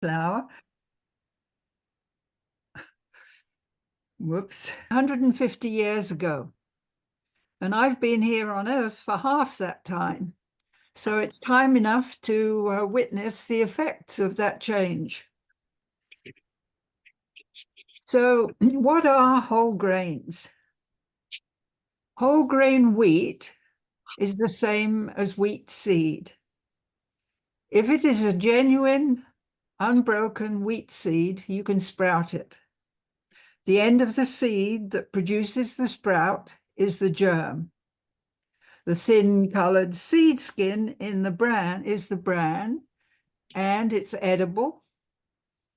flower. Whoops, 150 years ago. And I've been here on Earth for half that time. So it's time enough to witness the effects of that change. So what are whole grains? Whole grain wheat is the same as wheat seed. If it is a genuine, unbroken wheat seed, you can sprout it. The end of the seed that produces the sprout is the germ. The thin-colored seed skin in the bran is the bran, and it's edible,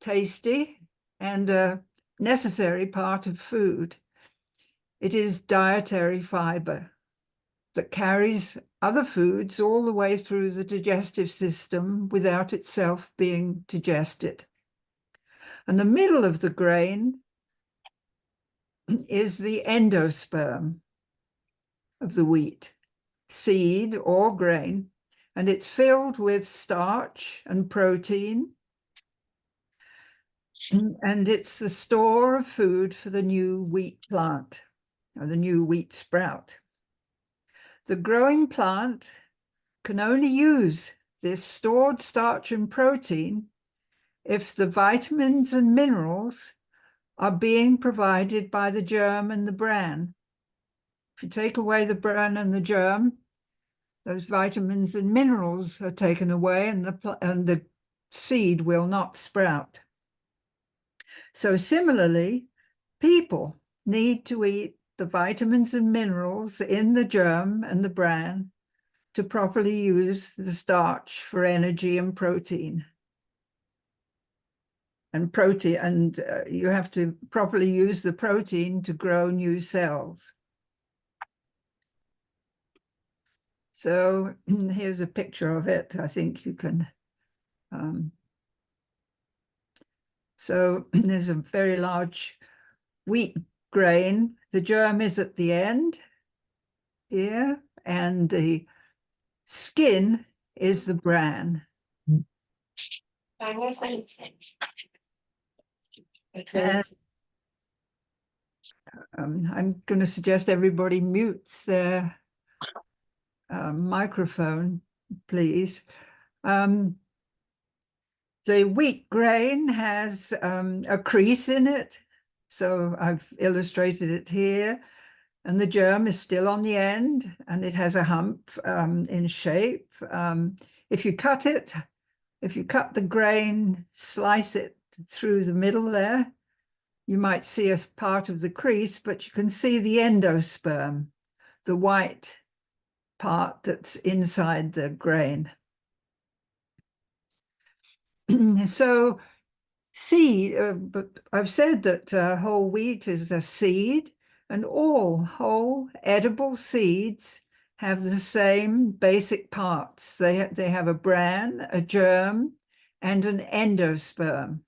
tasty, and a necessary part of food. It is dietary fiber that carries other foods all the way through the digestive system without itself being digested. And the middle of the grain is the endosperm of the wheat, seed or grain, and it's filled with starch and protein, and it's the store of food for the new wheat plant, or the new wheat sprout. The growing plant can only use this stored starch and protein if the vitamins and minerals are being provided by the germ and the bran. If you take away the bran and the germ, those vitamins and minerals are taken away, and the seed will not sprout. So similarly, people need to eat the vitamins and minerals in the germ and the bran to properly use the starch for energy and protein. And you have to properly use the protein to grow new cells. So here's a picture of it. I think you can. So there's a very large wheat grain. The germ is at the end here, and the skin is the bran. And, I'm going to suggest everybody mutes their microphone, please. The wheat grain has a crease in it, so I've illustrated it here, and the germ is still on the end, and it has a hump in shape. If you cut the grain, slice it through the middle there, you might see a part of the crease, but you can see the endosperm, the white part that's inside the grain. So seed, but I've said that whole wheat is a seed, and all whole edible seeds have the same basic parts. They have a bran, a germ, and an endosperm.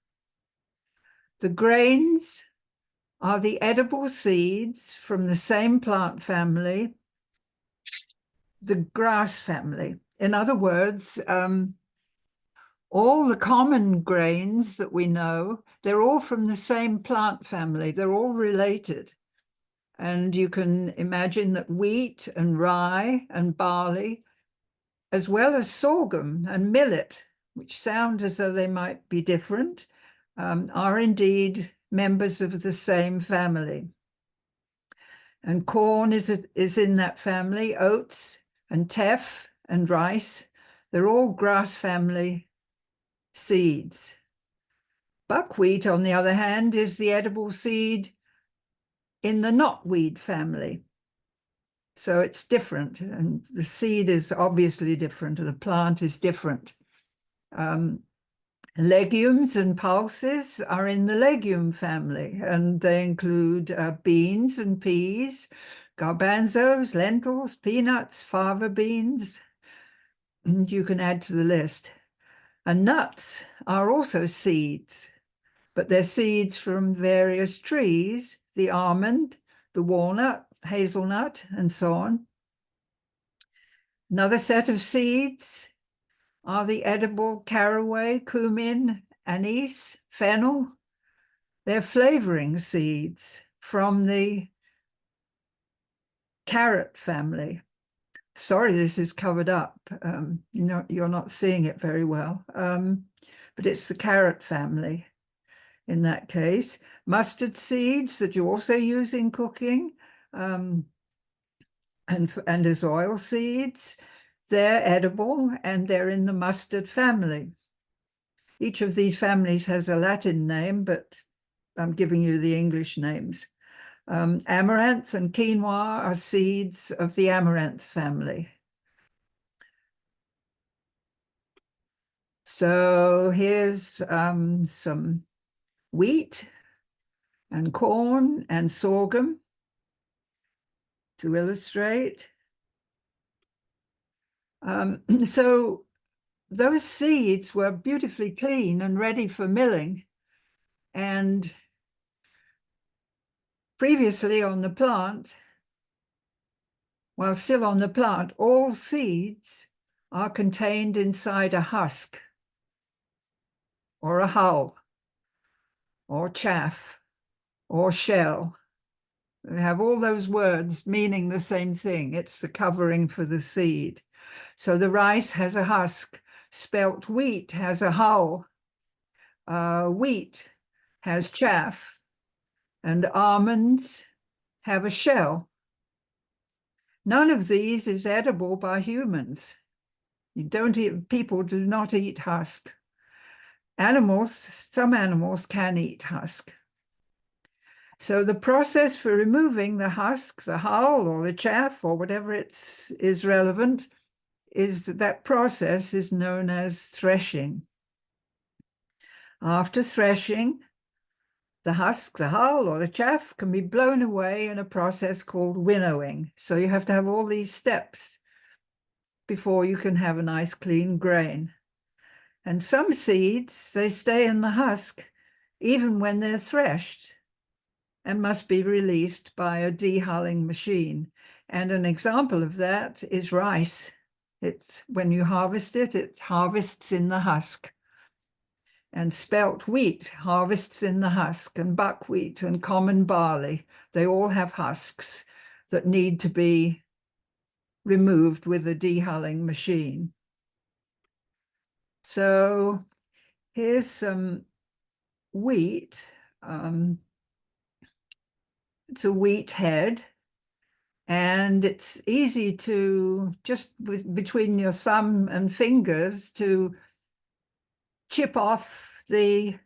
The grains are the edible seeds from the same plant family, the grass family. In other words, all the common grains that we know, they're all from the same plant family. They're all related. And you can imagine that wheat and rye and barley, as well as sorghum and millet, which sound as though they might be different, are indeed members of the same family. And corn is in that family, oats and teff and rice. They're all grass family seeds. Buckwheat, on the other hand, is the edible seed in the knotweed family. So it's different, and the seed is obviously different, the plant is different. Legumes and pulses are in the legume family, and they include beans and peas, garbanzos, lentils, peanuts, fava beans, and you can add to the list. And nuts are also seeds, but they're seeds from various trees, the almond, the walnut, hazelnut, and so on. Another set of seeds are the edible caraway, cumin, anise, fennel. They're flavoring seeds from the carrot family. Sorry, this is covered up. You're not seeing it very well, but it's the carrot family in that case. Mustard seeds that you also use in cooking, and as oil seeds, they're edible and they're in the mustard family. Each of these families has a Latin name, but I'm giving you the English names. Amaranth and quinoa are seeds of the amaranth family. So here's some wheat and corn and sorghum to illustrate. So those seeds were beautifully clean and ready for milling. And previously on the plant, while still on the plant, all seeds are contained inside a husk or a hull or chaff or shell. We have all those words meaning the same thing. It's the covering for the seed. So the rice has a husk. Spelt wheat has a hull. Wheat has chaff. And almonds have a shell. None of these is edible by humans. People do not eat husk. Some animals can eat husk. So the process for removing the husk, the hull, or the chaff, or whatever is relevant, that process is known as threshing. After threshing, the husk, the hull, or the chaff can be blown away in a process called winnowing. So you have to have all these steps before you can have a nice clean grain. And some seeds, they stay in the husk even when they're threshed and must be released by a dehulling machine. And an example of that is rice. When you harvest it, it harvests in the husk. And spelt wheat harvests in the husk, and buckwheat and common barley. They all have husks that need to be removed with a dehulling machine. So here's some wheat. It's a wheat head, and it's easy to just between your thumb and fingers to chip off the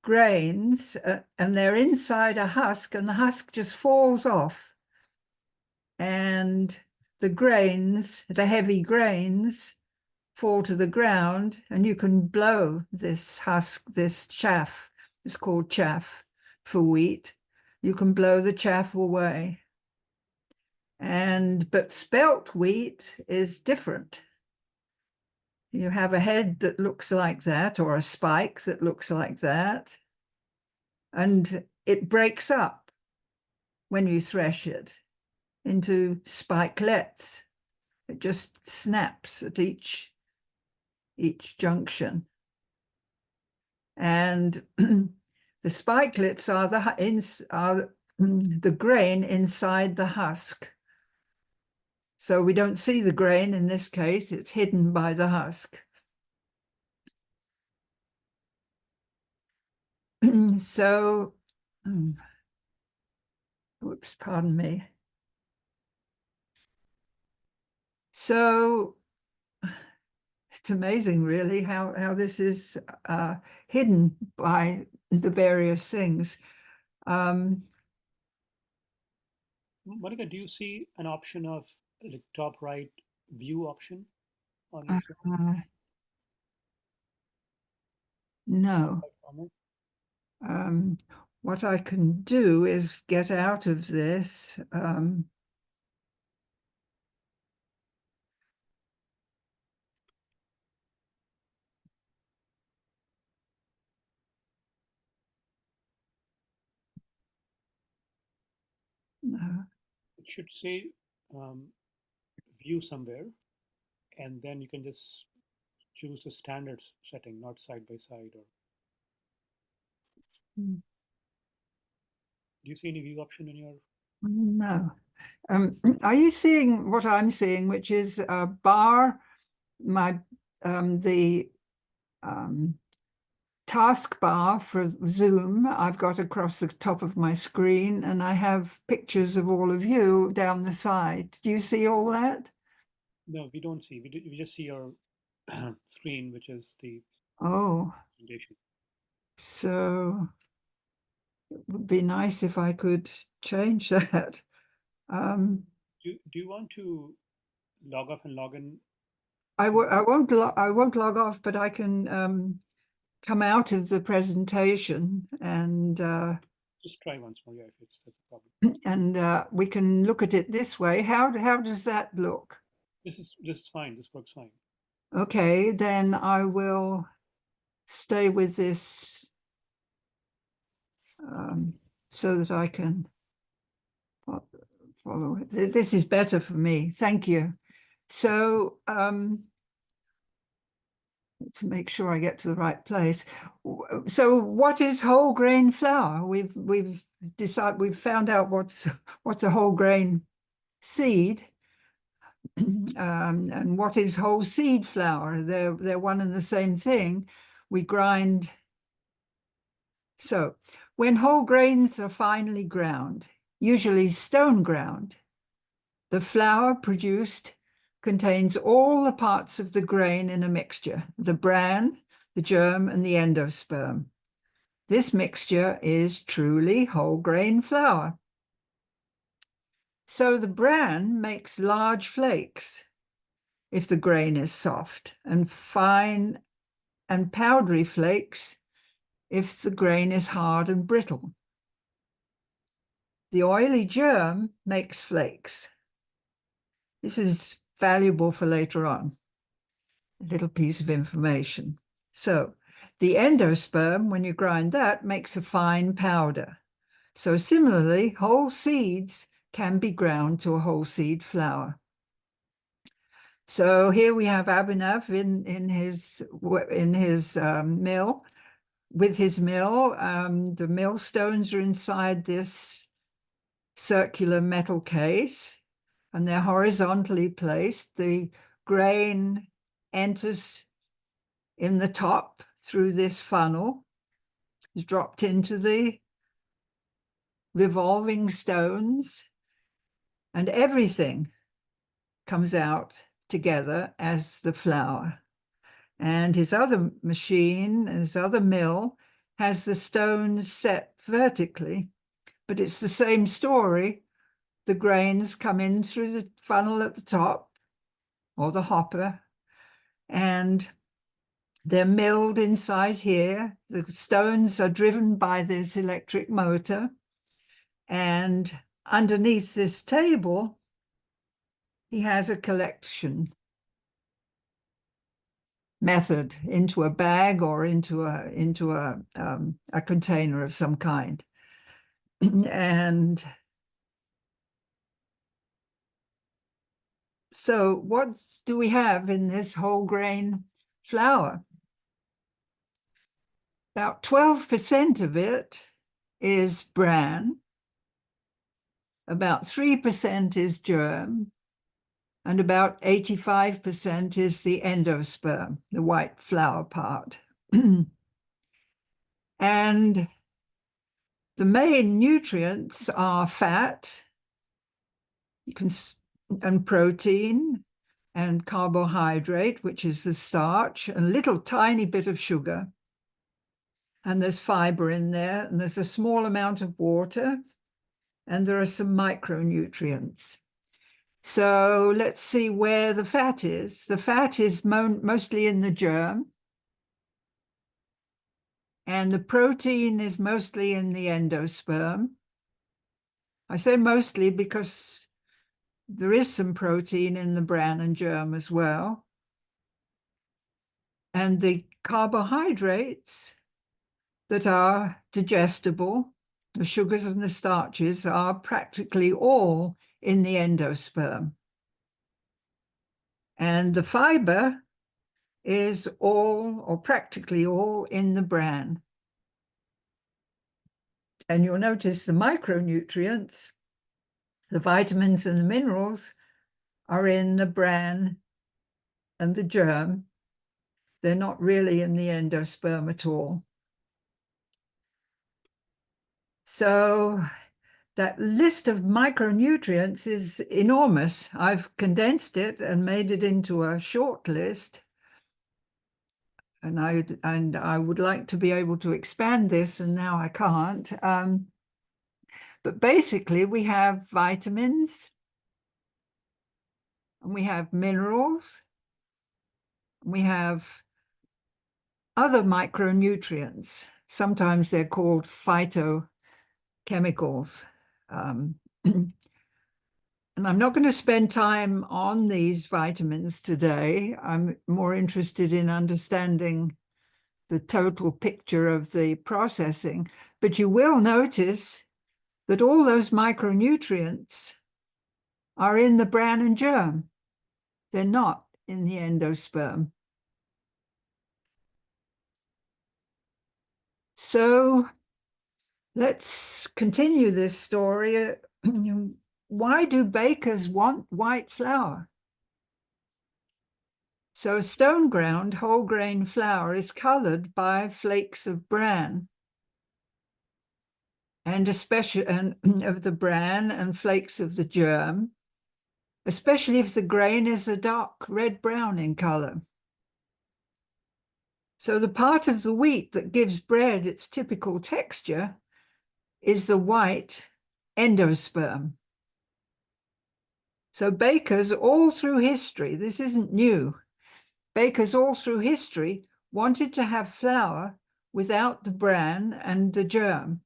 grains, and they're inside a husk, and the husk just falls off. And the grains, the heavy grains, fall to the ground, and you can blow this husk, this chaff. It's called chaff for wheat. You can blow the chaff away. But spelt wheat is different. You have a head that looks like that, or a spike that looks like that, and it breaks up when you thresh it into spikelets. It just snaps at each junction. And the spikelets are the grain inside the husk. So we don't see the grain in this case, it's hidden by the husk. So, whoops, pardon me. So it's amazing, really, how this is hidden by the various things. Monica, do you see an option of like top right view option on your slide? No. What I can do is get out of this. No. It should say view somewhere, and then you can just choose the standard setting, not side by side or. Mm, Do you see any view option in your? no. Are you seeing what I'm seeing, which is a bar, the taskbar for Zoom I've got across the top of my screen, and I have pictures of all of you down the side. Do you see all that? No, we don't see. We just see your screen, which is the Oh, presentation. so it would be nice if I could change that. Do you want to log off and log in? I won't log off, but I can come out of the presentation and Just try once more. Yeah, if that's a problem. we can look at it this way. How does that look? This is fine. This works fine. Okay, then I will stay with this so that I can follow it. This is better for me. Thank you. So to make sure I get to the right place. So what is whole grain flour? We've found out what's a whole grain seed. And what is whole seed flour? They're one and the same thing. We grind. So when whole grains are finely ground, usually stone ground, the flour produced contains all the parts of the grain in a mixture, the bran, the germ, and the endosperm. This mixture is truly whole grain flour. So the bran makes large flakes if the grain is soft, and fine and powdery flakes if the grain is hard and brittle. The oily germ makes flakes. This is valuable for later on, a little piece of information. So the endosperm, when you grind that, makes a fine powder. So similarly, whole seeds can be ground to a whole seed flour. So here we have Abhinav in his mill. With his mill, the millstones are inside this circular metal case, and they're horizontally placed. The grain enters in the top through this funnel, is dropped into the revolving stones, and everything comes out together as the flour. And his other machine, his other mill, has the stones set vertically, but it's the same story. The grains come in through the funnel at the top, or the hopper, and they're milled inside here. The stones are driven by this electric motor, and underneath this table, he has a collection method into a bag or into a container of some kind. And so what do we have in this whole grain flour? About 12% of it is bran, about 3% is germ, and about 85% is the endosperm, the white flour part. And the main nutrients are fat, and protein, and carbohydrate, which is the starch, and a little tiny bit of sugar. And there's fiber in there, and there's a small amount of water, and there are some micronutrients. So let's see where the fat is. The fat is mostly in the germ, and the protein is mostly in the endosperm. I say mostly because there is some protein in the bran and germ as well. And the carbohydrates that are digestible, the sugars and the starches, are practically all in the endosperm. And the fiber is all or practically all in the bran. And you'll notice the micronutrients, the vitamins and the minerals, are in the bran and the germ. They're not really in the endosperm at all. So that list of micronutrients is enormous. I've condensed it and made it into a short list. And I would like to be able to expand this, and now I can't. But basically, we have vitamins, and we have minerals, and we have other micronutrients. Sometimes they're called phytochemicals. And I'm not going to spend time on these vitamins today. I'm more interested in understanding the total picture of the processing. But you will notice that all those micronutrients are in the bran and germ. They're not in the endosperm. So let's continue this story. Why do bakers want white flour? So stone ground whole grain flour is colored by flakes of bran, and especially of the bran and flakes of the germ, especially if the grain is a dark red-brown in color. So the part of the wheat that gives bread its typical texture is the white endosperm. So bakers all through history, this isn't new, bakers all through history wanted to have flour without the bran and the germ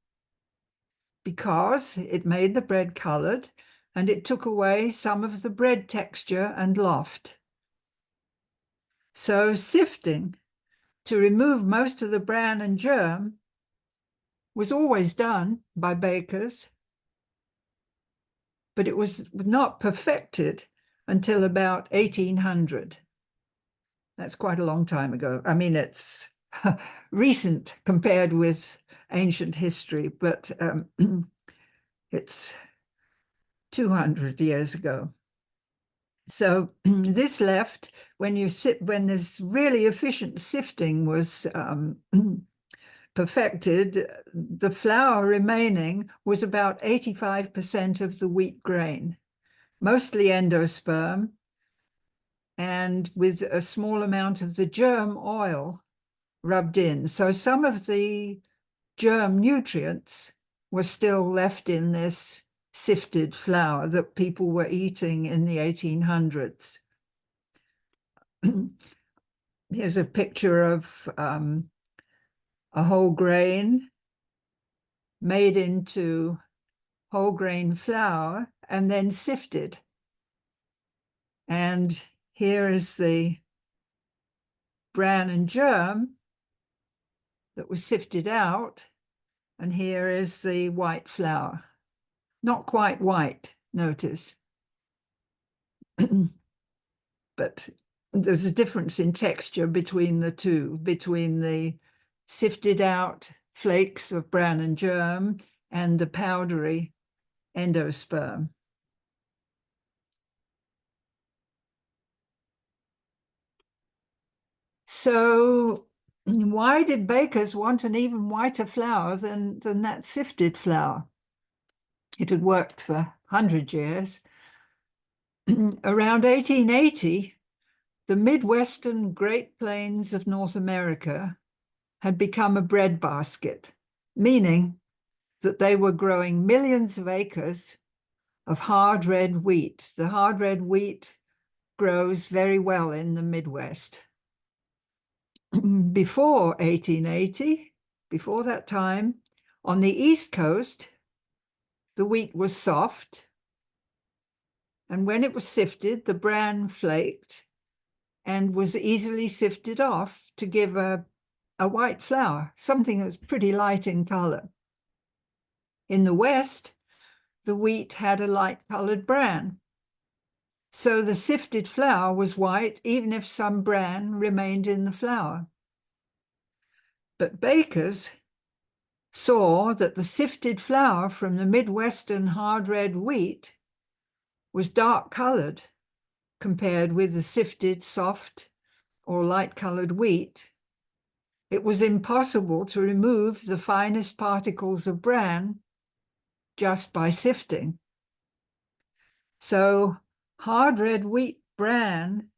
because it made the bread colored and it took away some of the bread texture and loft. So sifting to remove most of the bran and germ was always done by bakers, but it was not perfected until about 1800. That's quite a long time ago. I mean, it's recent compared with ancient history, but it's 200 years ago. So this left, when this really efficient sifting was perfected, the flour remaining was about 85% of the wheat grain, mostly endosperm, and with a small amount of the germ oil rubbed in. So some of the germ nutrients were still left in this sifted flour that people were eating in the 1800s. Here's a picture of a whole grain made into whole grain flour and then sifted. And here is the bran and germ that was sifted out. And here is the white flour. Not quite white, notice. But there's a difference in texture between the two, between the sifted out flakes of bran and germ and the powdery endosperm. So why did bakers want an even whiter flour than that sifted flour? It had worked for 100 years. Around 1880, the Midwestern Great Plains of North America had become a breadbasket, meaning that they were growing millions of acres of hard red wheat. The hard red wheat grows very well in the Midwest. Before 1880, before that time, on the East Coast, the wheat was soft, and when it was sifted, the bran flaked and was easily sifted off to give a white flour, something that was pretty light in color. In the West, the wheat had a light-colored bran. So the sifted flour was white, even if some bran remained in the flour. But bakers saw that the sifted flour from the Midwestern hard red wheat was dark-colored compared with the sifted soft or light-colored wheat, it was impossible to remove the finest particles of bran just by sifting. So hard red wheat bran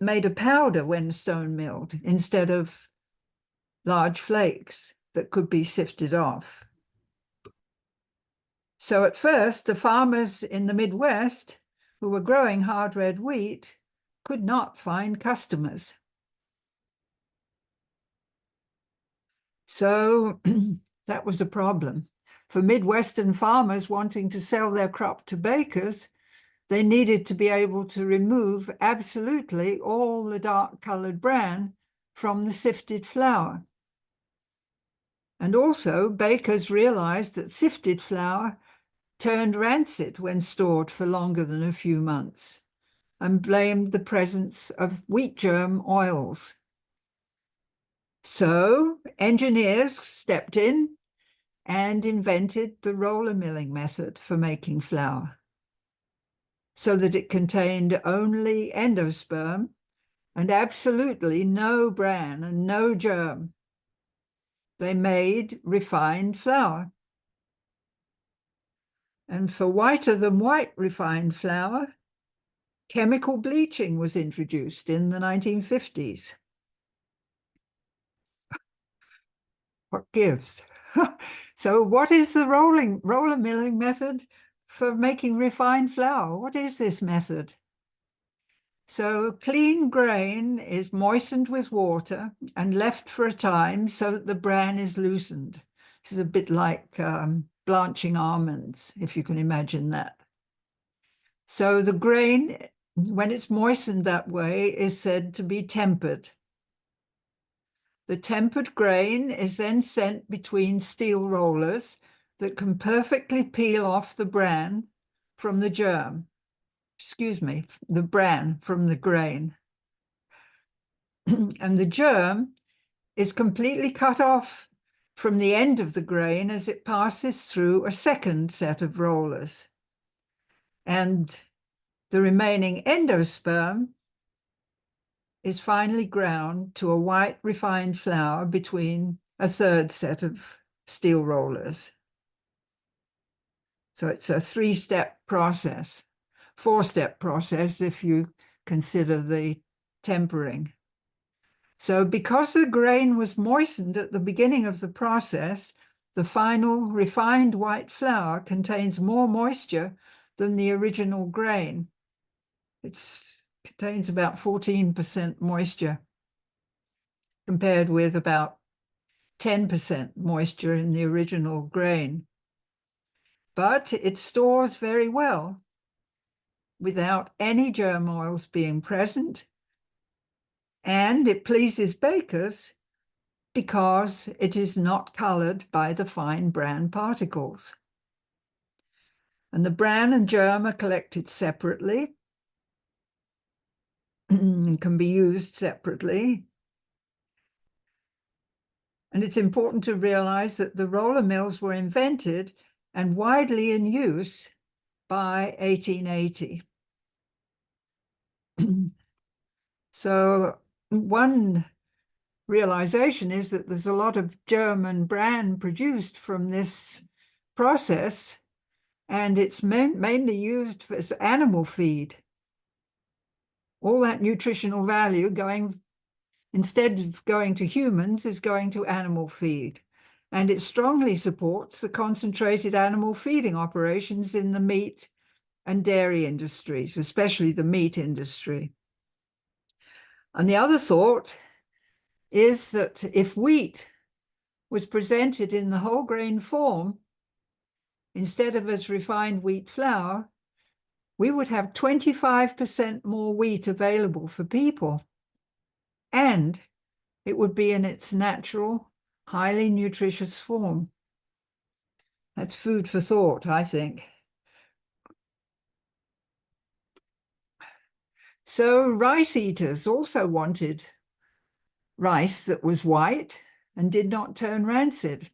made a powder when stone milled instead of large flakes that could be sifted off. So at first, the farmers in the Midwest who were growing hard red wheat could not find customers. So that was a problem. For Midwestern farmers wanting to sell their crop to bakers, they needed to be able to remove absolutely all the dark-colored bran from the sifted flour. And also, bakers realized that sifted flour turned rancid when stored for longer than a few months, and blamed the presence of wheat germ oils. So engineers stepped in and invented the roller milling method for making flour, so that it contained only endosperm and absolutely no bran and no germ. They made refined flour. And for whiter than white refined flour, chemical bleaching was introduced in the 1950s. What gives? So what is the roller milling method for making refined flour? What is this method? So clean grain is moistened with water and left for a time so that the bran is loosened. This is a bit like blanching almonds, if you can imagine that. So the grain, when it's moistened that way, is said to be tempered. The tempered grain is then sent between steel rollers that can perfectly peel off the bran from the germ. Excuse me, the bran from the grain. And the germ is completely cut off from the end of the grain as it passes through a second set of rollers. And the remaining endosperm is finally ground to a white refined flour between a third set of steel rollers. So it's a three-step process, four-step process if you consider the tempering. So because the grain was moistened at the beginning of the process, the final refined white flour contains more moisture than the original grain. It contains about 14% moisture, compared with about 10% moisture in the original grain. But it stores very well without any germ oils being present, and it pleases bakers because it is not colored by the fine bran particles. And the bran and germ are collected separately and can be used separately. And it's important to realize that the roller mills were invented and widely in use by 1880. So one realization is that there's a lot of germ and bran produced from this process, and it's mainly used as animal feed. All that nutritional value going, instead of going to humans, is going to animal feed. And it strongly supports the concentrated animal feeding operations in the meat and dairy industries, especially the meat industry. And the other thought is that if wheat was presented in the whole grain form, instead of as refined wheat flour, we would have 25% more wheat available for people. And it would be in its natural, highly nutritious form. That's food for thought, I think. So rice eaters also wanted rice that was white and did not turn rancid.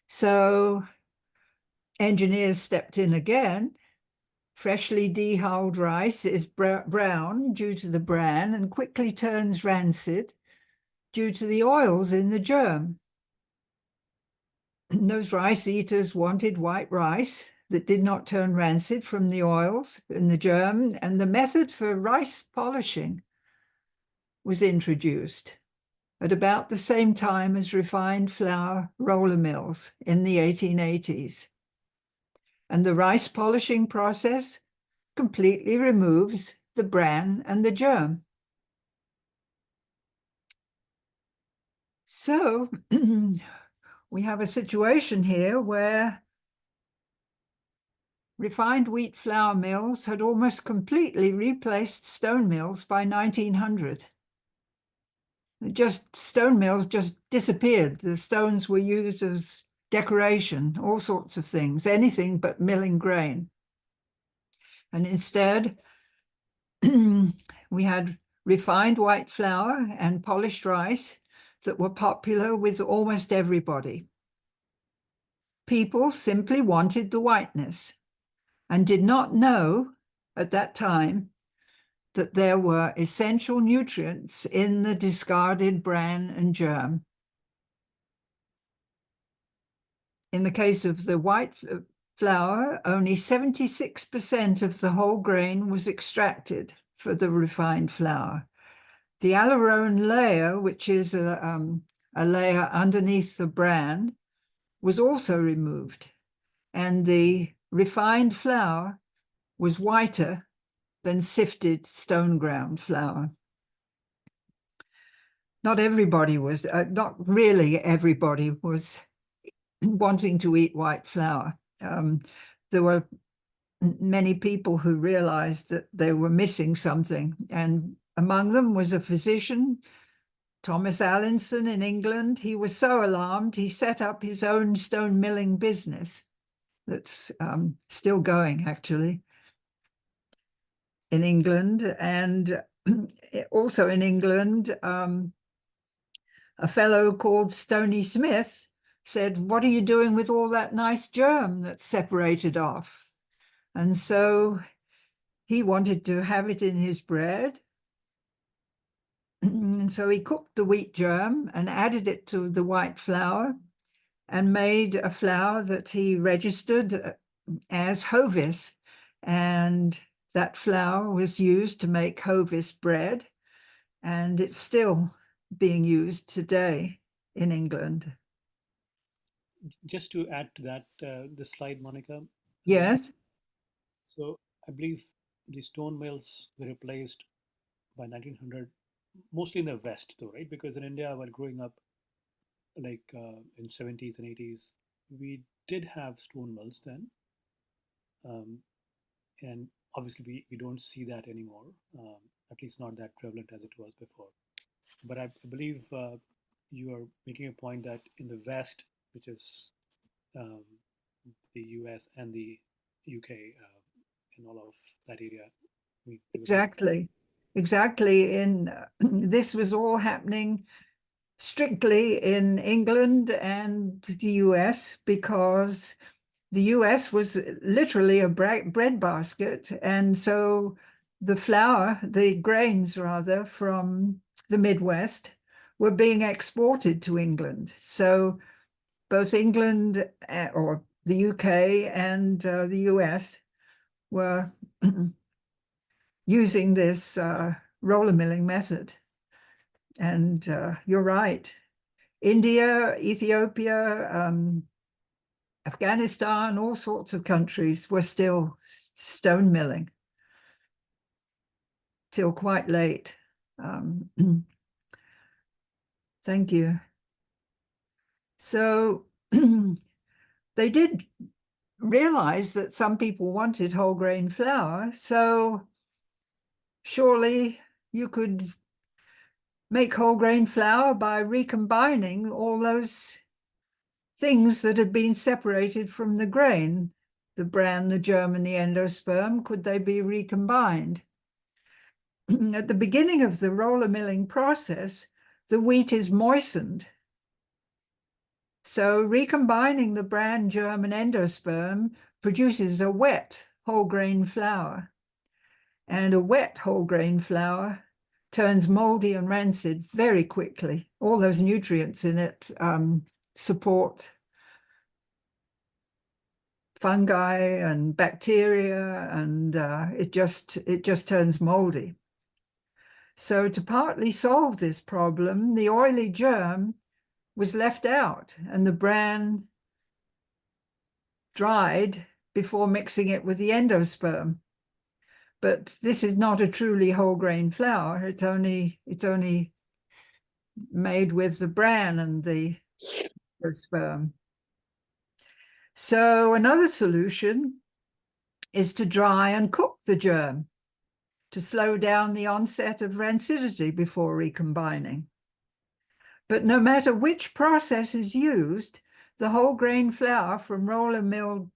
So engineers stepped in again. Freshly dehulled rice is brown due to the bran and quickly turns rancid due to the oils in the germ. Those rice eaters wanted white rice that did not turn rancid from the oils in the germ, and the method for rice polishing was introduced at about the same time as refined flour roller mills in the 1880s. And the rice polishing process completely removes the bran and the germ. So we have a situation here where refined wheat flour mills had almost completely replaced stone mills by 1900. Stone mills just disappeared. The stones were used as decoration, all sorts of things, anything but milling grain. And instead, we had refined white flour and polished rice that were popular with almost everybody. People simply wanted the whiteness and did not know at that time that there were essential nutrients in the discarded bran and germ. In the case of the white flour, only 76% of the whole grain was extracted for the refined flour. The aileron layer, which is a layer underneath the bran, was also removed, and the refined flour was whiter than sifted stone ground flour. Not everybody was, not really everybody was wanting to eat white flour. There were many people who realized that they were missing something, and among them was a physician, Thomas Allinson in England. He was so alarmed, he set up his own stone milling business that's still going, actually, in England. And also in England, a fellow called Stony Smith said, "What are you doing with all that nice germ that's separated off?" And so he wanted to have it in his bread. And so he cooked the wheat germ and added it to the white flour and made a flour that he registered as Hovis. And that flour was used to make Hovis bread, and it's still being used today in England. Just to add to that, this slide, Monica. Yes. So I believe the stone mills were replaced by 1900, mostly in the West, though, right? Because in India, while growing up, like in 70s and 80s, we did have stone mills then, and obviously we don't see that anymore, at least not that prevalent as it was before. But I believe you are making a point that in the West, which is um, the US and the UK, and all of that area, Exactly. In this was all happening strictly in England and the US, because the US was literally a bread basket. And so the grains rather, from the Midwest were being exported to England. So both England or the UK and the US were using this roller milling method. And you're right. India, Ethiopia, Afghanistan, all sorts of countries were still stone milling till quite late. Thank you. So they did realize that some people wanted whole grain flour, so surely you could make whole grain flour by recombining all those things that had been separated from the grain, the bran, the germ, and the endosperm. Could they be recombined? At the beginning of the roller milling process, the wheat is moistened So recombining the bran, germ, and endosperm produces a wet whole grain flour. And a wet whole grain flour turns moldy and rancid very quickly. All those nutrients in it support fungi and bacteria, and it just turns moldy. So to partly solve this problem, the oily germ was left out and the bran dried before mixing it with the endosperm. But this is not a truly whole grain flour. It's only made with the bran and the sperm. So another solution is to dry and cook the germ to slow down the onset of rancidity before recombining. But no matter which process is used, the whole grain flour from roller milled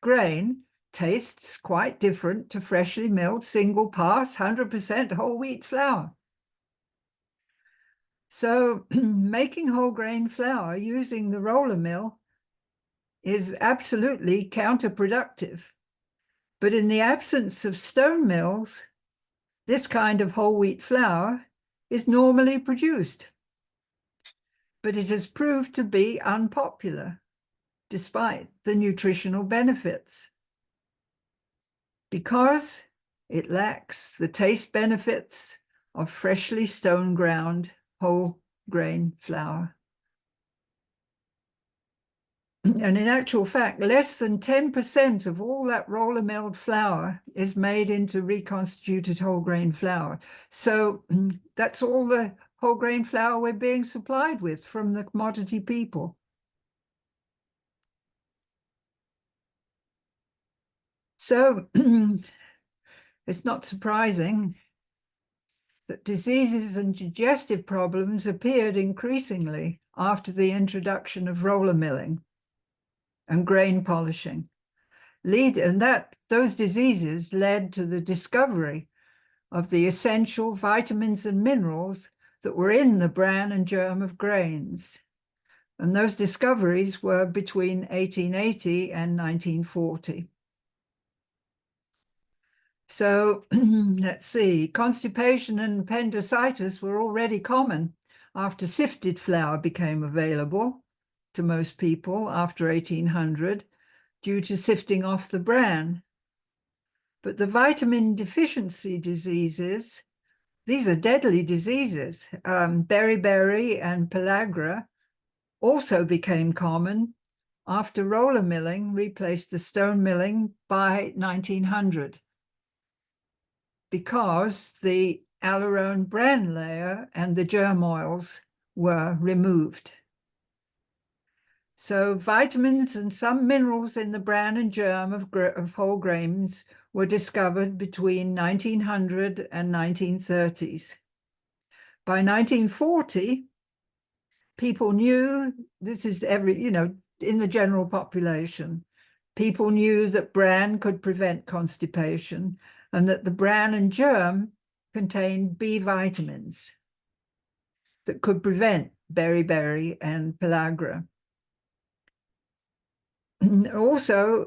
grain tastes quite different to freshly milled single pass 100% whole wheat flour. So making whole grain flour using the roller mill is absolutely counterproductive. But in the absence of stone mills, this kind of whole wheat flour is normally produced. But it has proved to be unpopular, despite the nutritional benefits, because it lacks the taste benefits of freshly stone ground whole grain flour. And in actual fact, less than 10% of all that roller milled flour is made into reconstituted whole grain flour. So that's all the whole grain flour we're being supplied with from the commodity people. So it's not surprising that diseases and digestive problems appeared increasingly after the introduction of roller milling and grain polishing. Those diseases led to the discovery of the essential vitamins and minerals that were in the bran and germ of grains. And those discoveries were between 1880 and 1940. So let's see, constipation and appendicitis were already common after sifted flour became available to most people after 1800 due to sifting off the bran. But the vitamin deficiency diseases, these are deadly diseases. Beriberi and pellagra also became common after roller milling replaced the stone milling by 1900, because the Alerone bran layer and the germ oils were removed. So vitamins and some minerals in the bran and germ of whole grains were discovered between 1900 and 1930s. By 1940, people knew, this is in the general population, people knew that bran could prevent constipation and that the bran and germ contained B vitamins that could prevent beriberi and pellagra. Also,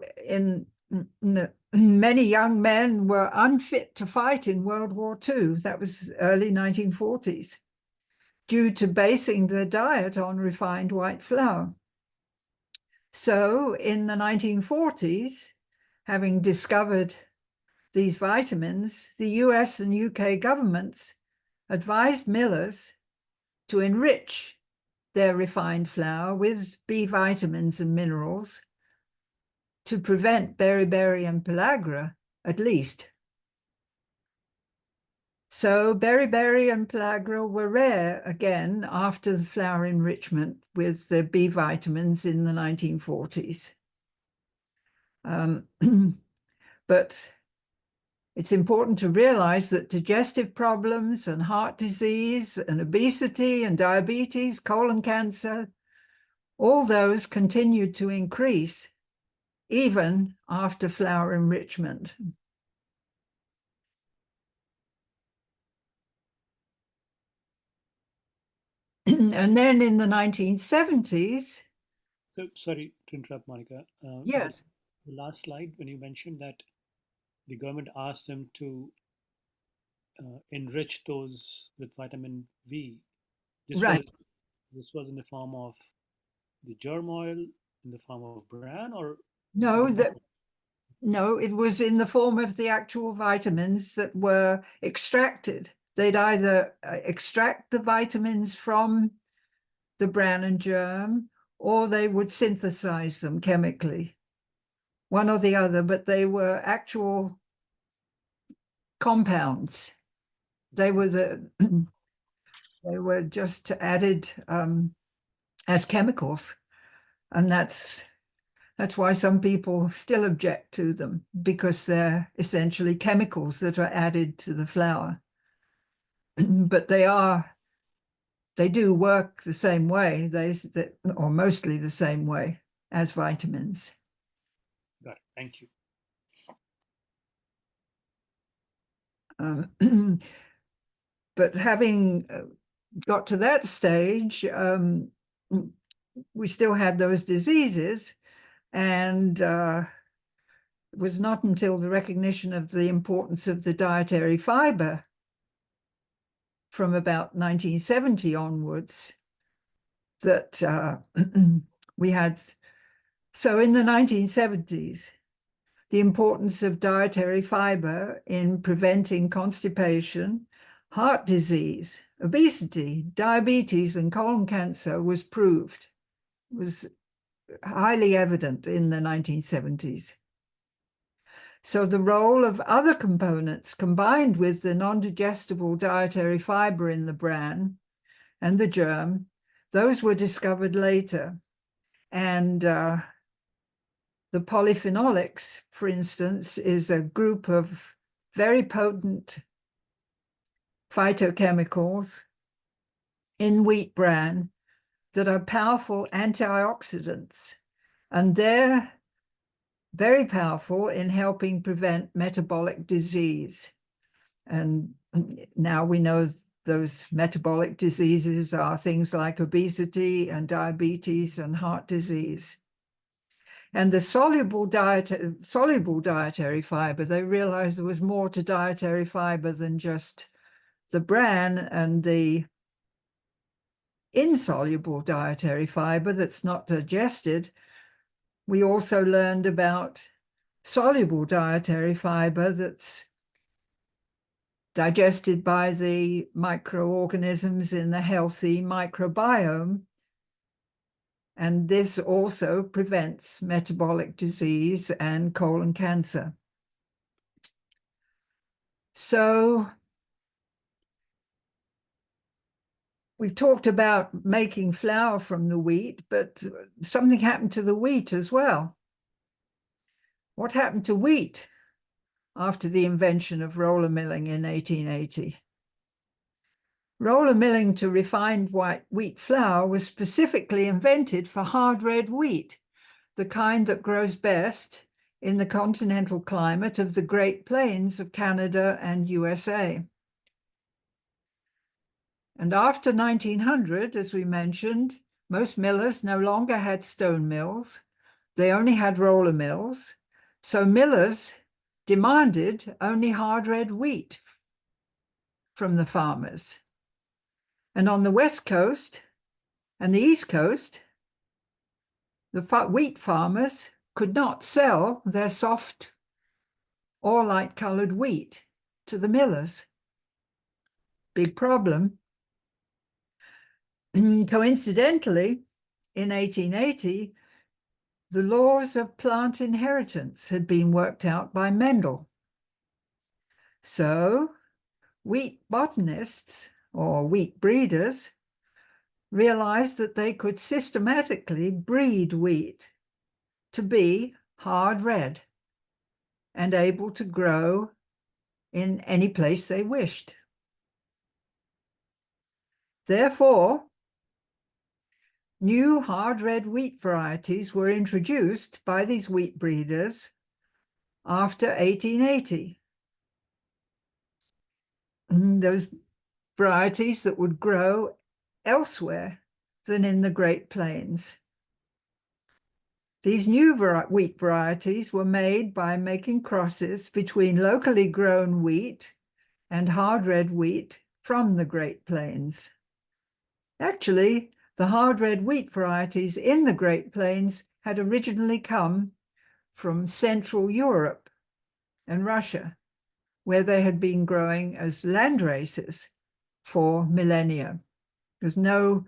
many young men were unfit to fight in World War II. That was early 1940s, due to basing their diet on refined white flour. So in the 1940s, having discovered these vitamins, the US and UK governments advised millers to enrich their refined flour with B vitamins and minerals to prevent beriberi and pellagra, at least. So beriberi and pellagra were rare again after the flour enrichment with the B vitamins in the 1940s. But it's important to realize that digestive problems and heart disease and obesity and diabetes, colon cancer, all those continued to increase even after flour enrichment. And then in the 1970s, So sorry to interrupt, Monica. Yes. The last slide, when you mentioned that the government asked them to enrich those with vitamin V, this was Right. this was in the form of the germ oil, in the form of bran, or No, both? no, it was in the form of the actual vitamins that were extracted. They'd either extract the vitamins from the bran and germ, or they would synthesize them chemically, one or the other, but they were actual compounds. They were they were just added as chemicals, and that's why some people still object to them, because they're essentially chemicals that are added to the flour. But they do work the same way, or mostly the same way as vitamins. Got it. Thank you. But having got to that stage, we still had those diseases, and it was not until the recognition of the importance of the dietary fiber from about 1970 onwards that we had. So in the 1970s, the importance of dietary fiber in preventing constipation, heart disease, obesity, diabetes, and colon cancer was proved. It was highly evident in the 1970s. So the role of other components combined with the non-digestible dietary fiber in the bran and the germ, those were discovered later. And the polyphenolics, for instance, is a group of very potent phytochemicals in wheat bran that are powerful antioxidants. And they're very powerful in helping prevent metabolic disease. And now we know those metabolic diseases are things like obesity and diabetes and heart disease. And the soluble dietary fiber, they realized there was more to dietary fiber than just the bran and the insoluble dietary fiber that's not digested. We also learned about soluble dietary fiber that's digested by the microorganisms in the healthy microbiome. And this also prevents metabolic disease and colon cancer. So we've talked about making flour from the wheat, but something happened to the wheat as well. What happened to wheat after the invention of roller milling in 1880? Roller milling to refined white wheat flour was specifically invented for hard red wheat, the kind that grows best in the continental climate of the Great Plains of Canada and USA. And after 1900, as we mentioned, most millers no longer had stone mills. They only had roller mills. So millers demanded only hard red wheat from the farmers. And on the West Coast and the East Coast, the wheat farmers could not sell their soft or light-colored wheat to the millers. Big problem. Coincidentally, in 1880, the laws of plant inheritance had been worked out by Mendel. So wheat botanists or wheat breeders realized that they could systematically breed wheat to be hard red and able to grow in any place they wished. Therefore, new hard red wheat varieties were introduced by these wheat breeders after 1880. Those varieties that would grow elsewhere than in the Great Plains. These new wheat varieties were made by making crosses between locally grown wheat and hard red wheat from the Great Plains. Actually, the hard red wheat varieties in the Great Plains had originally come from Central Europe and Russia, where they had been growing as land races for millennia. There's no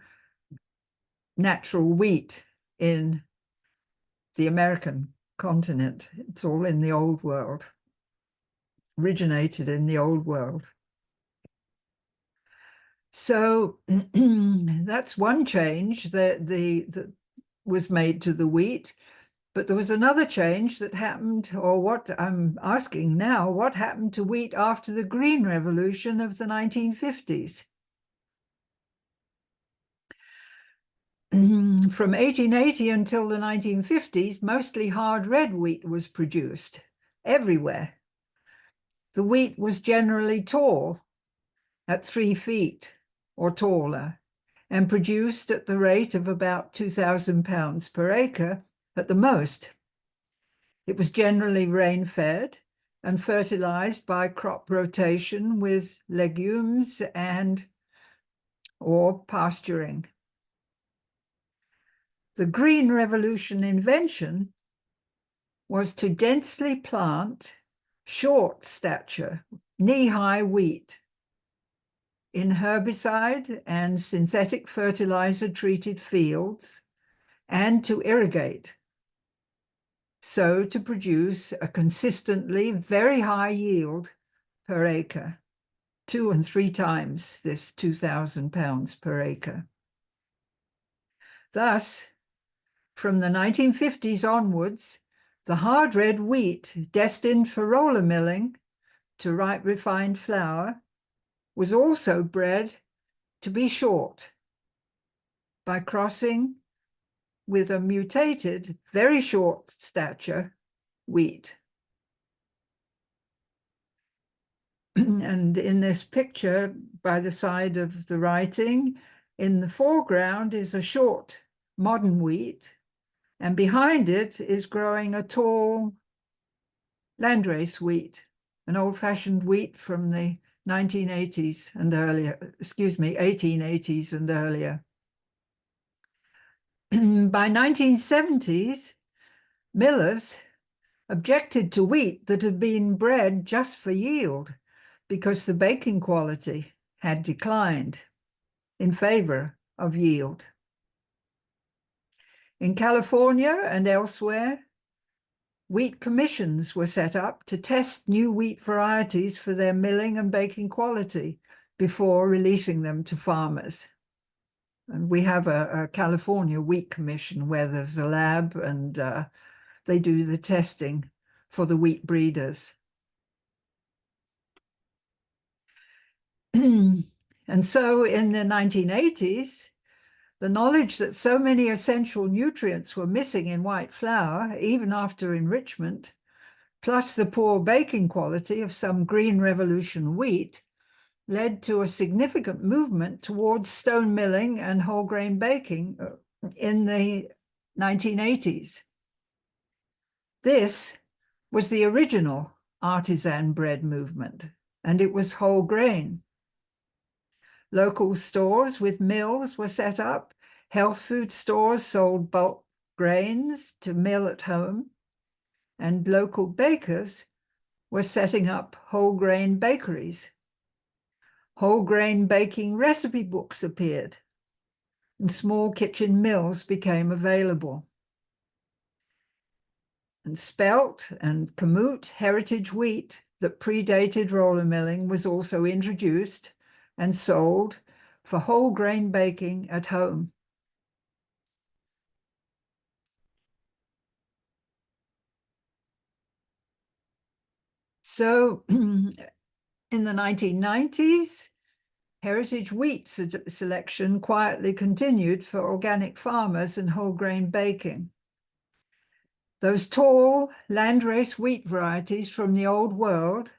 natural wheat in the American continent. It's all in the Old World, originated in the Old World. So that's one change that was made to the wheat. But there was another change that happened, or what I'm asking now, what happened to wheat after the Green Revolution of the 1950s? From 1880 until the 1950s, mostly hard red wheat was produced everywhere. The wheat was generally tall, at 3 feet or taller, and produced at the rate of about 2,000 pounds per acre at the most. It was generally rain-fed and fertilized by crop rotation with legumes or pasturing. The Green Revolution invention was to densely plant short stature, knee-high wheat in herbicide and synthetic fertilizer treated fields and to irrigate, so to produce a consistently very high yield per acre, 2 and 3 times this 2,000 pounds per acre. Thus, from the 1950s onwards, the hard red wheat destined for roller milling to write refined flour was also bred to be short by crossing with a mutated, very short stature wheat. And in this picture, by the side of the writing, in the foreground is a short modern wheat, and behind it is growing a tall landrace wheat, an old-fashioned wheat from the 1880s and earlier. By 1970s, millers objected to wheat that had been bred just for yield because the baking quality had declined in favor of yield. In California and elsewhere, wheat commissions were set up to test new wheat varieties for their milling and baking quality before releasing them to farmers. And we have a California Wheat Commission where there's a lab and they do the testing for the wheat breeders. And so in the 1980s, the knowledge that so many essential nutrients were missing in white flour, even after enrichment, plus the poor baking quality of some Green Revolution wheat, led to a significant movement towards stone milling and whole grain baking in the 1980s. This was the original artisan bread movement, and it was whole grain. Local stores with mills were set up. Health food stores sold bulk grains to mill at home, and local bakers were setting up whole grain bakeries. Whole grain baking recipe books appeared, and small kitchen mills became available. And spelt and kamut heritage wheat that predated roller milling was also introduced and sold for whole grain baking at home. So in the 1990s, heritage wheat selection quietly continued for organic farmers and whole grain baking. Those tall landrace wheat varieties from the Old World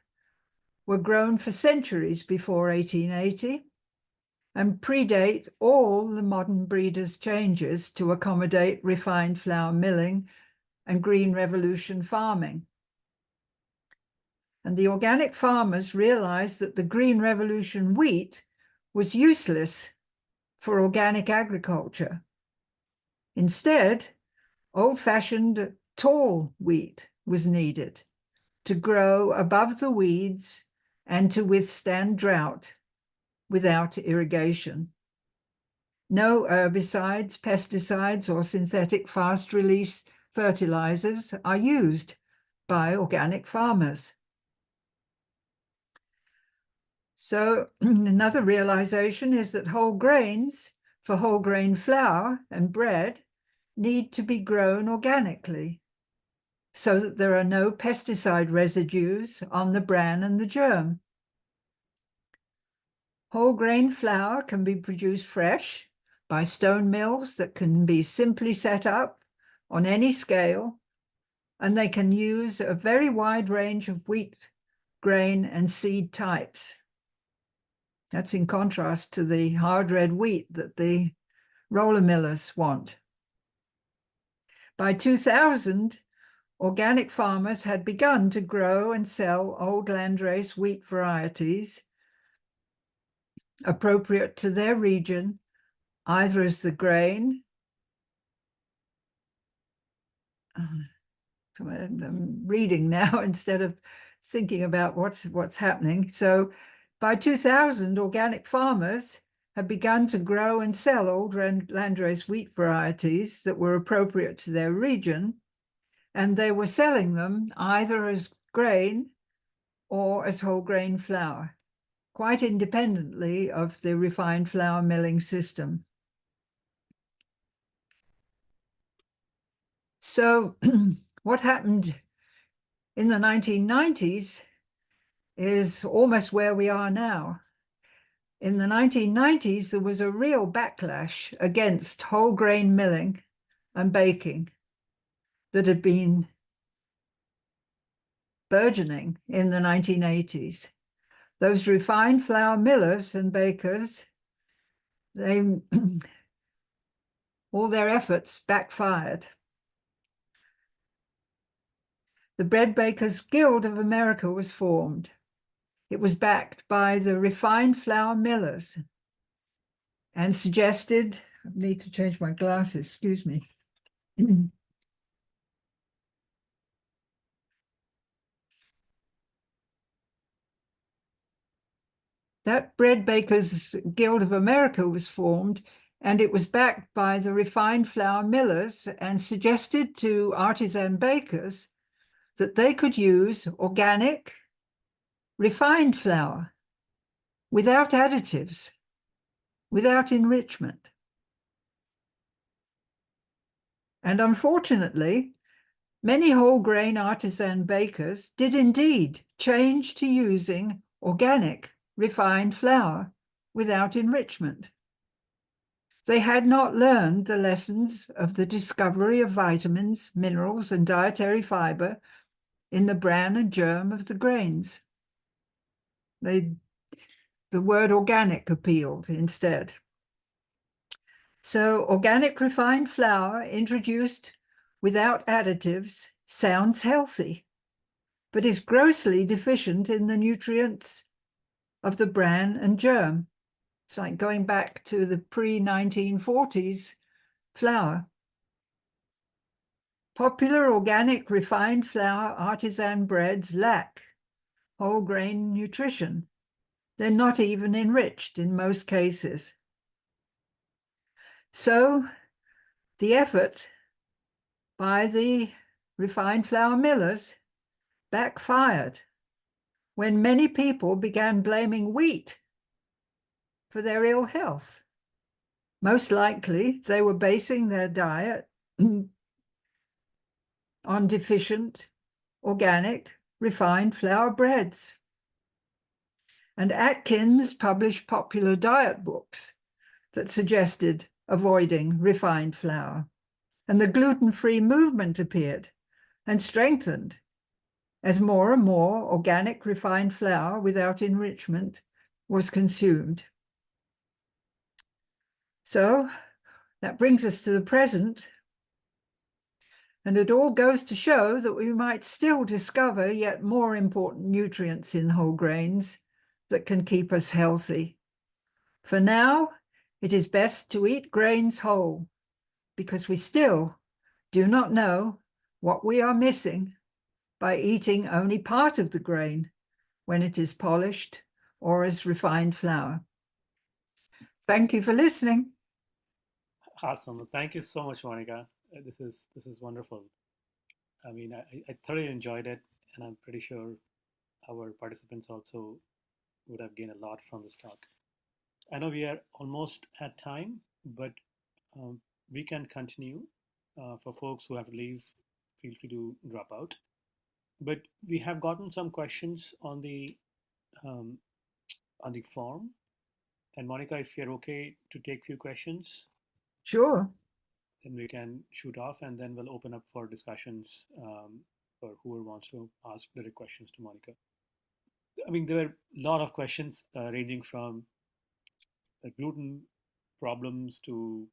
were grown for centuries before 1880 and predate all the modern breeders' changes to accommodate refined flour milling and Green Revolution farming. And the organic farmers realized that the Green Revolution wheat was useless for organic agriculture. Instead, old-fashioned tall wheat was needed to grow above the weeds and to withstand drought without irrigation. No herbicides, pesticides, or synthetic fast-release fertilizers are used by organic farmers. So another realization is that whole grains for whole grain flour and bread need to be grown organically so that there are no pesticide residues on the bran and the germ. Whole grain flour can be produced fresh by stone mills that can be simply set up on any scale, and they can use a very wide range of wheat, grain, and seed types. That's in contrast to the hard red wheat that the roller millers want. By 2000, organic farmers had begun to grow and sell old landrace wheat varieties appropriate to their region, either as the grain. I'm reading now instead of thinking about what's happening. So by 2000, organic farmers had begun to grow and sell old landrace wheat varieties that were appropriate to their region, and they were selling them either as grain or as whole grain flour, quite independently of the refined flour milling system. So what happened in the 1990s is almost where we are now. In the 1990s, there was a real backlash against whole grain milling and baking that had been burgeoning in the 1980s. Those refined flour millers and bakers, all their efforts backfired. The Bread Bakers Guild of America was formed. It was backed by the refined flour millers and suggested, I need to change my glasses, excuse me. That Bread Bakers Guild of America was formed, and it was backed by the refined flour millers and suggested to artisan bakers that they could use organic, refined flour without additives, without enrichment. And unfortunately, many whole grain artisan bakers did indeed change to using organic, refined flour without enrichment. They had not learned the lessons of the discovery of vitamins, minerals, and dietary fiber in the bran and germ of the grains. The word organic appealed instead. So organic refined flour introduced without additives sounds healthy, but is grossly deficient in the nutrients of the bran and germ. It's like going back to the pre-1940s flour. Popular organic refined flour artisan breads lack whole grain nutrition. They're not even enriched in most cases. So the effort by the refined flour millers backfired when many people began blaming wheat for their ill health. Most likely, they were basing their diet on deficient, organic, refined flour breads. And Atkins published popular diet books that suggested avoiding refined flour. And the gluten-free movement appeared and strengthened as more and more organic refined flour without enrichment was consumed. So that brings us to the present. And it all goes to show that we might still discover yet more important nutrients in whole grains that can keep us healthy. For now, it is best to eat grains whole, because we still do not know what we are missing by eating only part of the grain when it is polished or as refined flour. Thank you for listening. Awesome. Thank you so much, Monica. This is wonderful. I mean, I thoroughly enjoyed it, and I'm pretty sure our participants also would have gained a lot from this talk. I know we are almost at time, but we can continue. For folks who have to leave, feel free to drop out. But we have gotten some questions um, on the form. And Monica, if you're okay to take few questions, Sure. then we can shoot off, and then we'll open up for discussions for whoever wants to ask direct questions to Monica. I mean, there were a lot of questions ranging from gluten problems to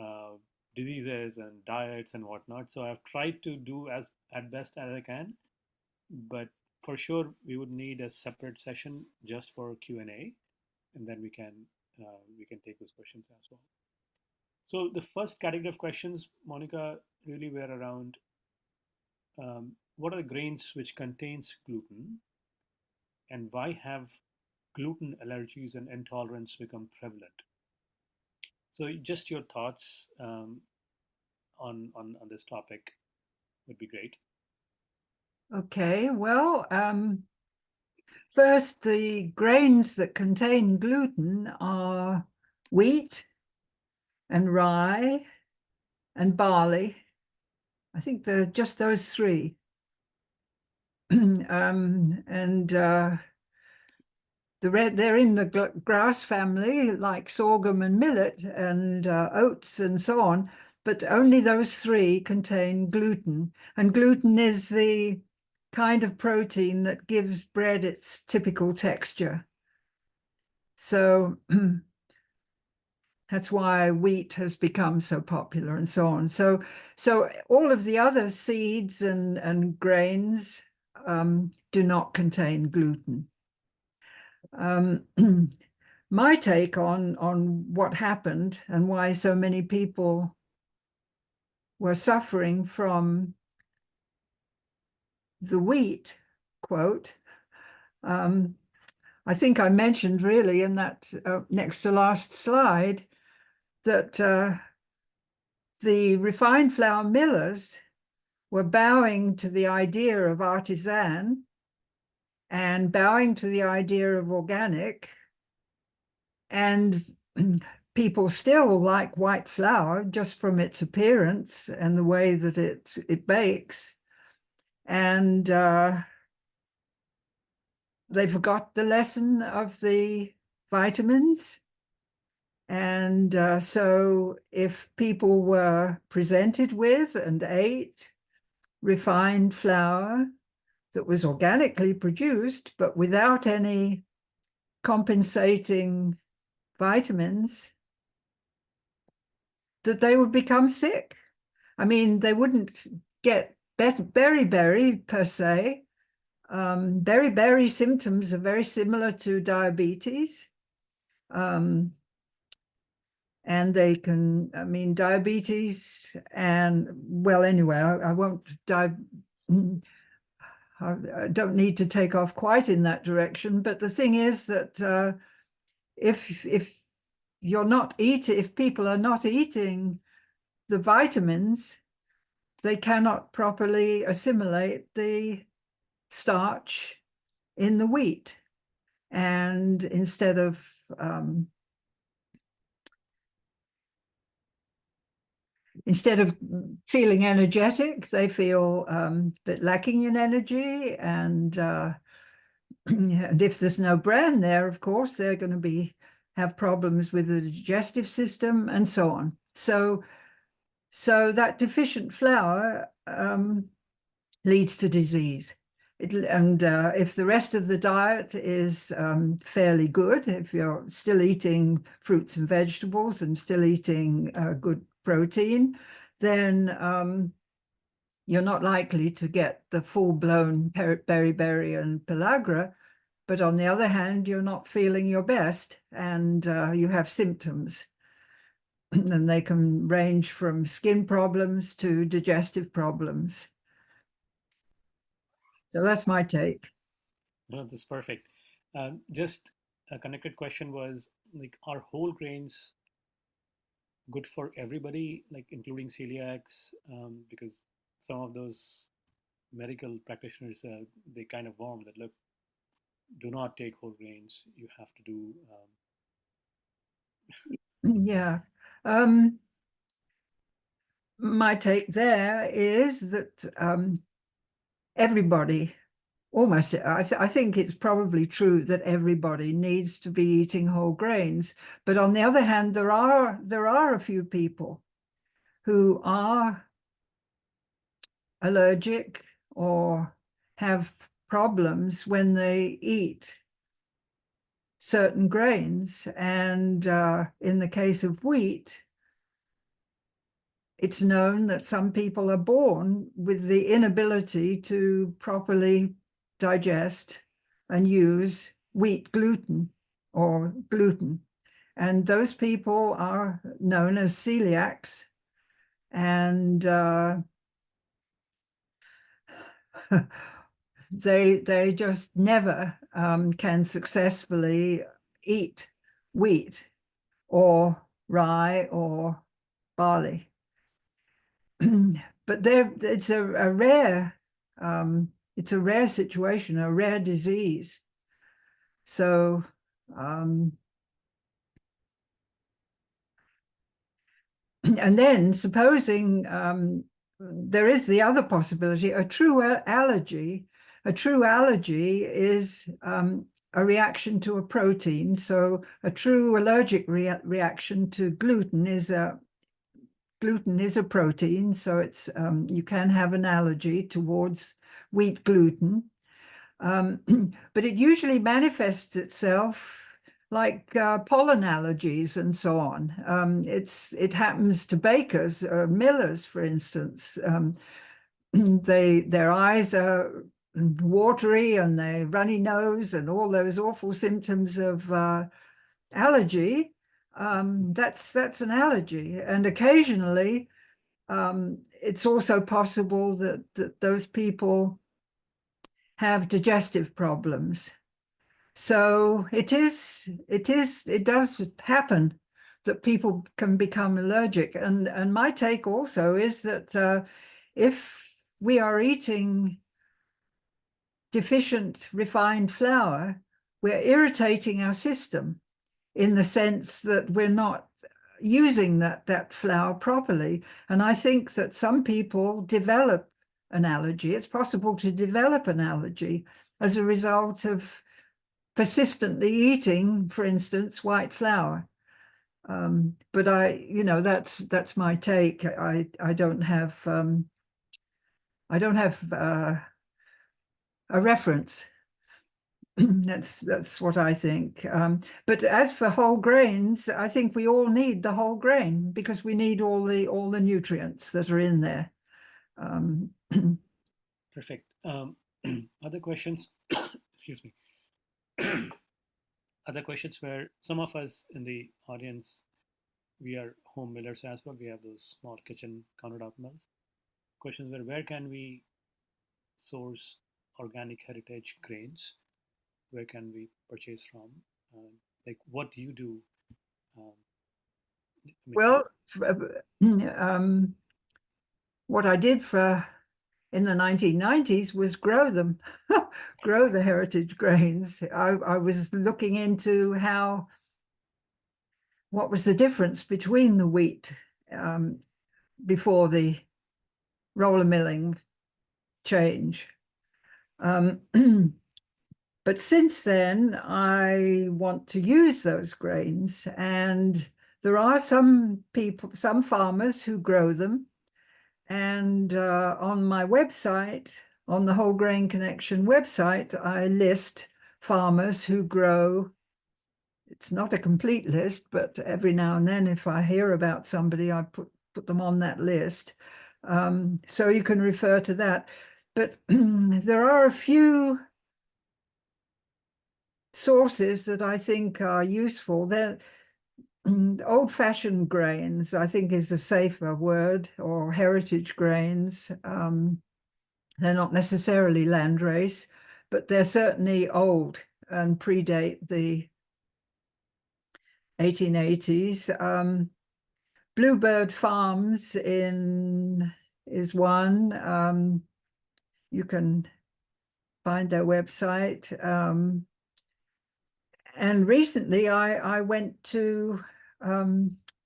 uh, diseases and diets and whatnot. So I've tried to do as at best as I can, but for sure we would need a separate session just for Q&A, and then we can take those questions as well. So the first category of questions, Monica, really were around what are the grains which contains gluten, and why have gluten allergies and intolerance become prevalent? So just your thoughts on this topic would be great. Okay, well, first, the grains that contain gluten are wheat and rye and barley. I think they're just those three. They're in the grass family, like sorghum and millet and oats and so on, but only those three contain gluten. And gluten is the kind of protein that gives bread its typical texture. So that's why wheat has become so popular and so on. So all of the other seeds and grains do not contain gluten. My take on what happened and why so many people were suffering from the wheat quote, I think I mentioned really in that next to last slide that the refined flour millers were bowing to the idea of artisan and bowing to the idea of organic, and people still like white flour just from its appearance and the way that it bakes. And they forgot the lesson of the vitamins. And so if people were presented with and ate refined flour that was organically produced, but without any compensating vitamins, that they would become sick. I mean, they wouldn't get beriberi per se. Beriberi symptoms are very similar to diabetes. And they can, I mean, diabetes and, well, anyway, I won't dive, I don't need to take off quite in that direction. But the thing is that if you're not eating, if people are not eating the vitamins, they cannot properly assimilate the starch in the wheat. And instead of feeling energetic, they feel a bit lacking in energy. And if there's no bran there, of course, they're going to have problems with the digestive system and so on. So that deficient flour leads to disease. If the rest of the diet is fairly good, if you're still eating fruits and vegetables and still eating good protein, then you're not likely to get the full-blown beriberi and pellagra, but on the other hand, you're not feeling your best and you have symptoms. And they can range from skin problems to digestive problems. So that's my take. No, this is perfect. Just a connected question was like, are whole grains good for everybody, like including celiacs? Because some of those medical practitioners, they kind of warn that, look, do not take whole grains. You have to do. Yeah. My take there is that everybody, almost, I think it's probably true that everybody needs to be eating whole grains. But on the other hand, there are a few people who are allergic or have problems when they eat certain grains. And in the case of wheat, it's known that some people are born with the inability to properly digest and use wheat gluten or gluten. And those people are known as celiacs. And they just never can successfully eat wheat or rye or barley. But it's a rare situation, a rare disease. So and then supposing there is the other possibility, a true allergy is a reaction to a protein. So a true allergic reaction to gluten is a protein. So it's you can have an allergy towards wheat gluten. But it usually manifests itself like pollen allergies and so on. It happens to bakers or millers, for instance. Their eyes are watery and they runny nose and all those awful symptoms of allergy. That's an allergy. And occasionally, it's also possible that those people have digestive problems. So it does happen that people can become allergic. And my take also is that if we are eating deficient refined flour, we're irritating our system in the sense that we're not using that flour properly. And I think that some people develop an allergy. It's possible to develop an allergy as a result of persistently eating, for instance, white flour. But that's my take. I don't have a reference. That's what I think. But as for whole grains, I think we all need the whole grain because we need all the nutrients that are in there. Perfect. Other questions? Excuse me. Other questions where some of us in the audience, we are home millers as well. We have those small kitchen countertop mills. Questions where can we source organic heritage grains? Where can we purchase from? Like, what do you do? Well, what I did in the 1990s was grow them, grow the heritage grains. I was looking into what was the difference between the wheat before the roller milling change. But since then, I want to use those grains, and there are some farmers who grow them. And on my website, on the Whole Grain Connection website, I list farmers who grow. It's not a complete list, but every now and then, if I hear about somebody, I put them on that list. So you can refer to that. But there are a few sources that I think are useful. They're old-fashioned grains, I think, is a safer word, or heritage grains. They're not necessarily landrace, but they're certainly old and predate the 1880s. Bluebird Farms is one. You can find their website. And recently I went to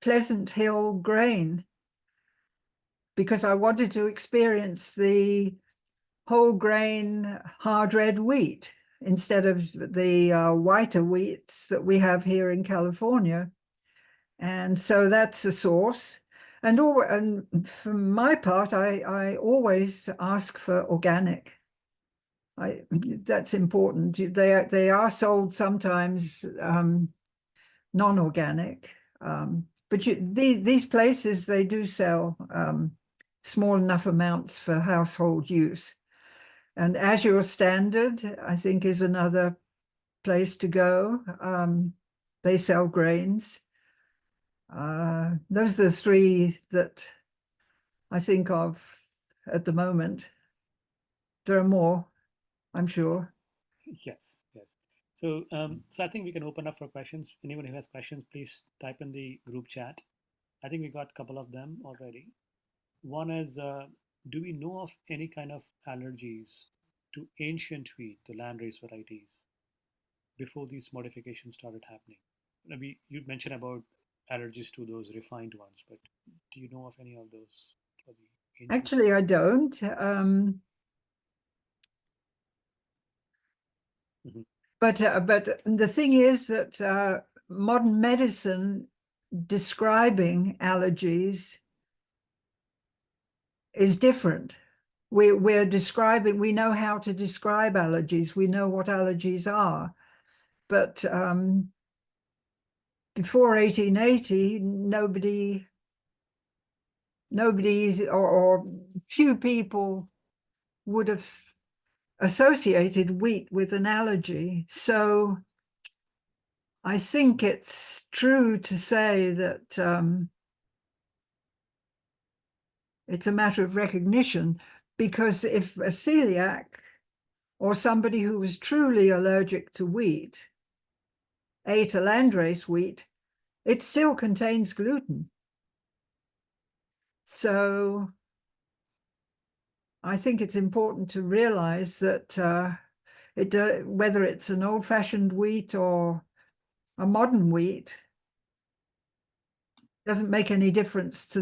Pleasant Hill Grain because I wanted to experience the whole grain hard red wheat instead of the whiter wheats that we have here in California. And so that's a source. And for my part, I always ask for organic. That's important. They are sold sometimes non-organic, but these places, they do sell small enough amounts for household use. And Azure Standard, I think, is another place to go. They sell grains. Those are the three that I think of at the moment. There are more, I'm sure. Yes, yes. So, so I think we can open up for questions. Anyone who has questions, please type in the group chat. I think we got a couple of them already. One is, do we know of any kind of allergies to ancient wheat, the landrace varieties, before these modifications started happening? Maybe you mentioned about allergies to those refined ones, but do you know of any of those for the ancient? Actually, I don't. But the thing is that modern medicine describing allergies is different. We're describing, we know how to describe allergies. We know what allergies are. But before 1880, nobody or few people would have associated wheat with an allergy. So I think it's true to say that it's a matter of recognition, because if a celiac or somebody who was truly allergic to wheat ate a landrace wheat, it still contains gluten. So I think it's important to realize that whether it's an old-fashioned wheat or a modern wheat, doesn't make any difference to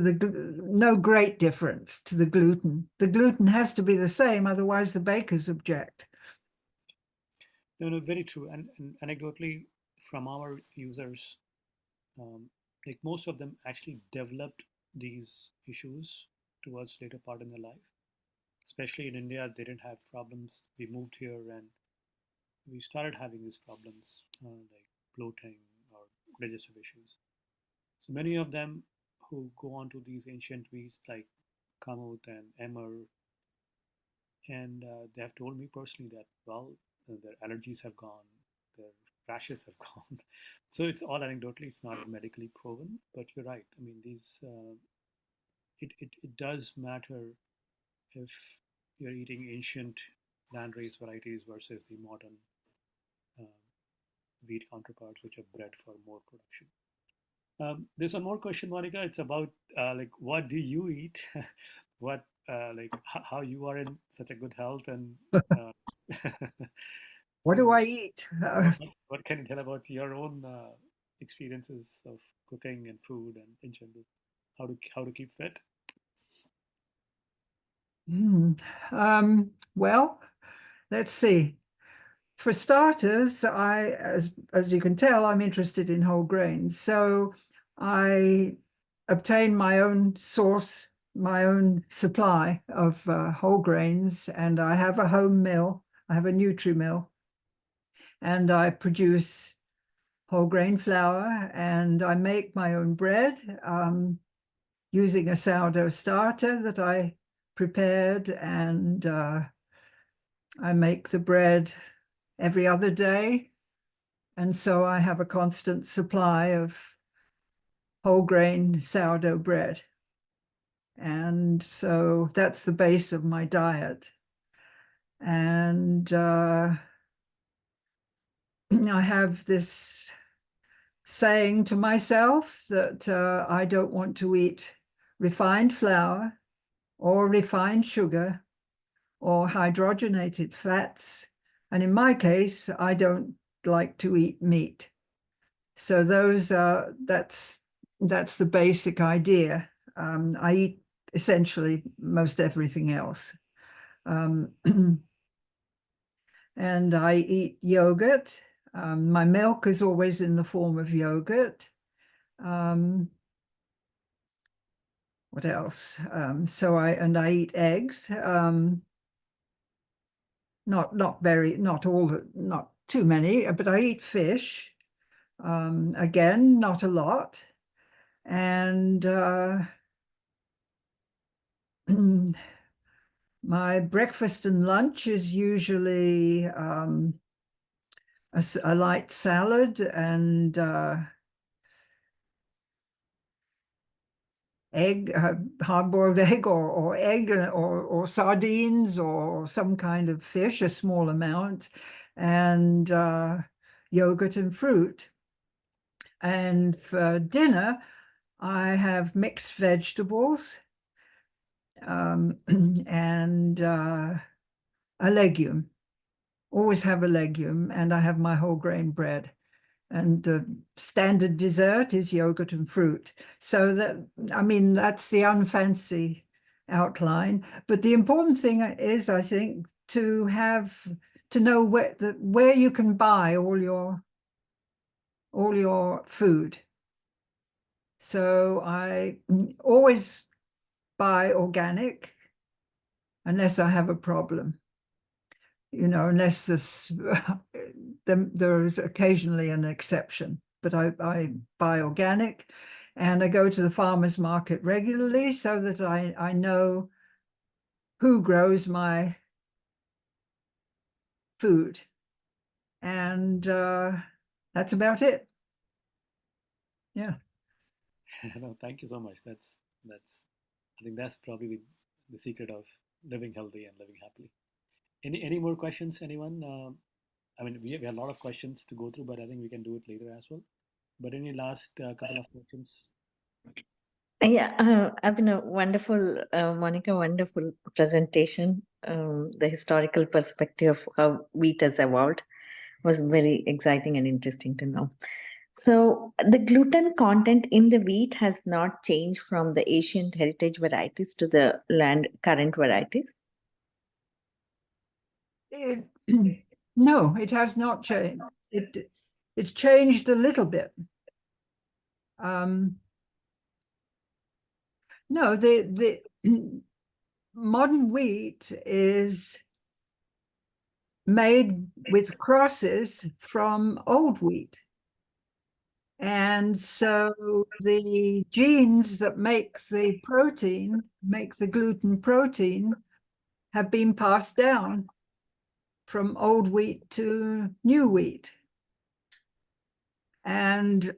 no great difference to the gluten. The gluten has to be the same, otherwise the bakers object. No, very true. And anecdotally, from our users, like most of them actually developed these issues towards later part in their life. Especially in India, they didn't have problems. We moved here and we started having these problems like bloating or digestive issues. So many of them who go on to these ancient wheats like Kamut and Emmer, and they have told me personally that, well, their allergies have gone, their rashes have gone. So it's all anecdotally, it's not medically proven, but you're right. I mean, it does matter if you're eating ancient landrace varieties versus the modern uh, wheat counterparts, which are bred for more production. There's one more question, Monica. It's about like what do you eat? What like how you are in such a good health and uh, What do so I eat? what can you tell about your own experiences of cooking and food and in general? How to keep fit? Well, let's see. For starters, as you can tell, I'm interested in whole grains. So I obtain my own source, my own supply of whole grains, and I have a home mill. I have a Nutri-Mill, and I produce whole grain flour, and I make my own bread. using a sourdough starter that I prepared, and I make the bread every other day. And so I have a constant supply of whole grain sourdough bread. And so that's the base of my diet. And I have this saying to myself that I don't want to eat refined flour or refined sugar or hydrogenated fats. And in my case, I don't like to eat meat. So that's the basic idea. I eat essentially most everything else. And I eat yogurt. My milk is always in the form of yogurt. What else? I eat eggs. Not too many, but I eat fish. Again, not a lot. And my breakfast and lunch is usually a light salad and egg, hard-boiled egg, or egg, or sardines, or some kind of fish, a small amount, and yogurt and fruit. And for dinner, I have mixed vegetables and a legume. Always have a legume, and I have my whole grain bread. And the standard dessert is yogurt and fruit. So that, I mean, that's the unfancy outline. But the important thing is, I think, to know where you can buy all your food. So I always buy organic unless I have a problem. Unless there's occasionally an exception, but I buy organic, and I go to the farmer's market regularly so that I know who grows my food, and that's about it. Yeah. No, thank you so much. I think that's probably the secret of living healthy and living happily. Any more questions, anyone? I mean, we have a lot of questions to go through, but I think we can do it later as well. But any last couple of questions? Yeah, I've been a wonderful, Monica, wonderful presentation. The historical perspective of how wheat has evolved was very exciting and interesting to know. So the gluten content in the wheat has not changed from the ancient heritage varieties to the land current varieties. No, it has not changed. It's changed a little bit. No, the modern wheat is made with crosses from old wheat. And so the genes that make the protein, make the gluten protein, have been passed down from old wheat to new wheat. And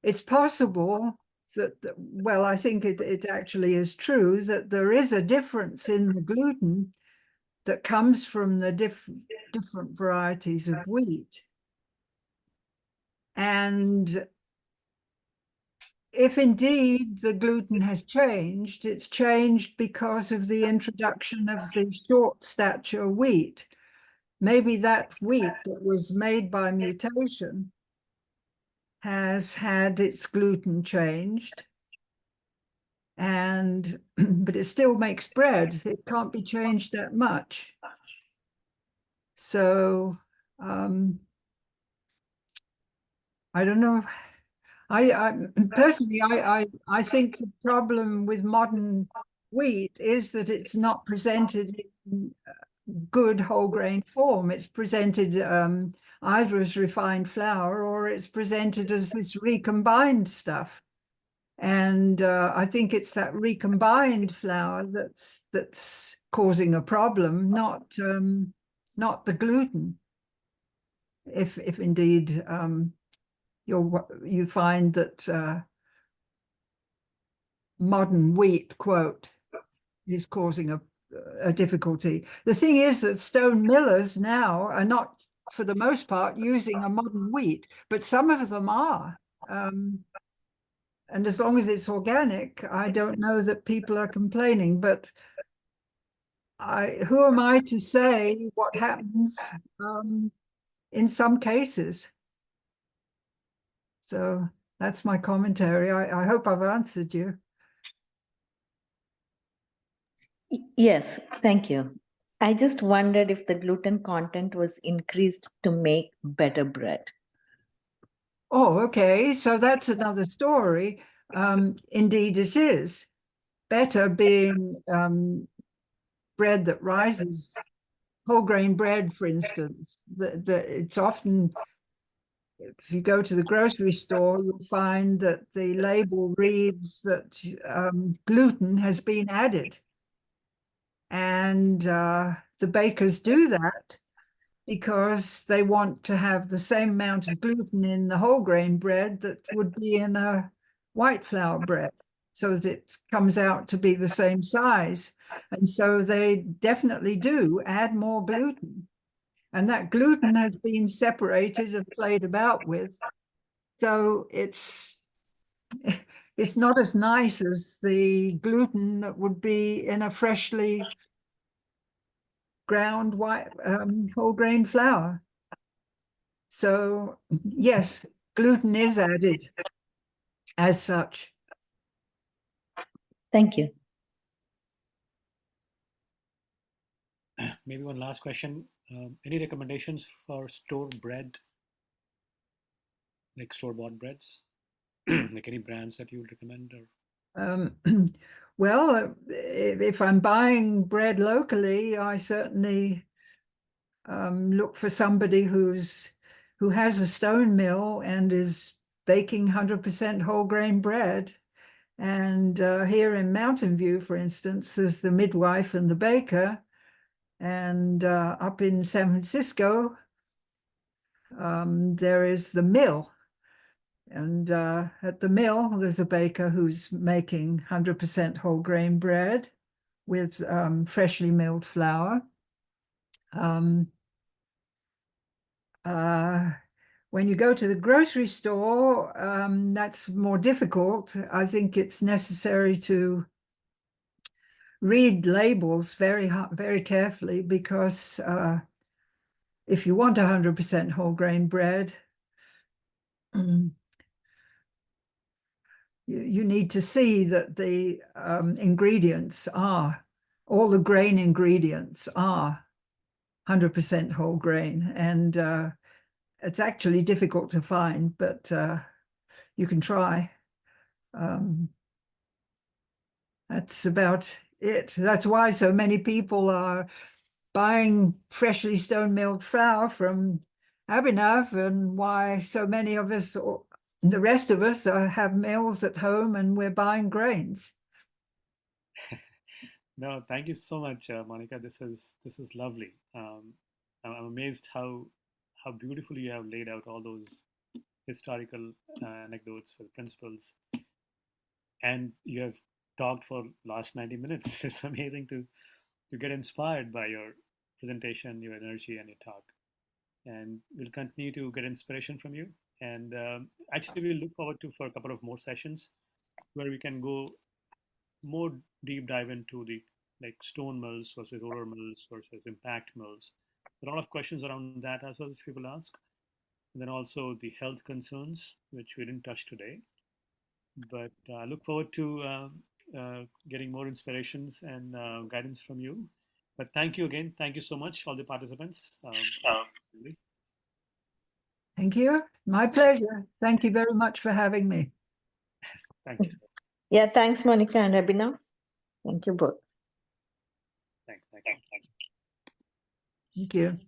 it's possible that, well, I think it actually is true that there is a difference in the gluten that comes from the different varieties of wheat. And if indeed the gluten has changed, it's changed because of the introduction of the short stature wheat. Maybe that wheat that was made by mutation has had its gluten changed, and but it still makes bread. It can't be changed that much. So I don't know. I personally, I think the problem with modern wheat is that it's not presented in good whole grain form. It's presented either as refined flour or it's presented as this recombined stuff. And I think it's that recombined flour that's causing a problem, not the gluten. If indeed you find that modern wheat, quote, is causing a difficulty. The thing is that stone millers now are not, for the most part, using a modern wheat, but some of them are. And as long as it's organic, I don't know that people are complaining, but who am I to say what happens in some cases? So that's my commentary. I hope I've answered you. Yes, thank you. I just wondered if the gluten content was increased to make better bread. Oh, okay. So that's another story. Indeed, it is. Better being bread that rises, whole grain bread, for instance. It's often, if you go to the grocery store, you'll find that the label reads that gluten has been added. And the bakers do that because they want to have the same amount of gluten in the whole grain bread that would be in a white flour bread, so that it comes out to be the same size. And so they definitely do add more gluten. And that gluten has been separated and played about with. So it's not as nice as the gluten that would be in a freshly ground white whole grain flour. So yes, gluten is added as such. Thank you. Maybe one last question. Any recommendations for store bread, like store-bought breads? Like any brands that you would recommend? Or Well, if I'm buying bread locally, I certainly look for somebody who has a stone mill and is baking 100% whole grain bread. And here in Mountain View, for instance, there's the midwife and the baker. And up in San Francisco, there is the mill. And at the mill, there's a baker who's making 100% whole grain bread with freshly milled flour. When you go to the grocery store, that's more difficult. I think it's necessary to read labels very carefully, because if you want 100% whole grain bread, you need to see that the ingredients are, all the grain ingredients are 100% whole grain. And it's actually difficult to find, but you can try. That's about it. That's why so many people are buying freshly stone milled flour from Abhinav, and why so many of us, or the rest of us, have mills at home and we're buying grains. No, thank you so much, Monica. This is lovely. I'm amazed how beautifully you have laid out all those historical anecdotes for the principles, and you have talked for last 90 minutes. It's amazing to get inspired by your presentation, your energy, and your talk. And we'll continue to get inspiration from you. And actually, we'll look forward to for a couple of more sessions where we can go more deep dive into the like stone mills versus roller mills versus impact mills. There are a lot of questions around that as well, which people ask. And then also the health concerns, which we didn't touch today. But I look forward to getting more inspirations and guidance from you. But thank you again. Thank you so much, all the participants. Thank you. My pleasure. Thank you very much for having me. Thank you. Yeah, thanks, Monica and Abhinav. Thank you both. Thanks. Thank you.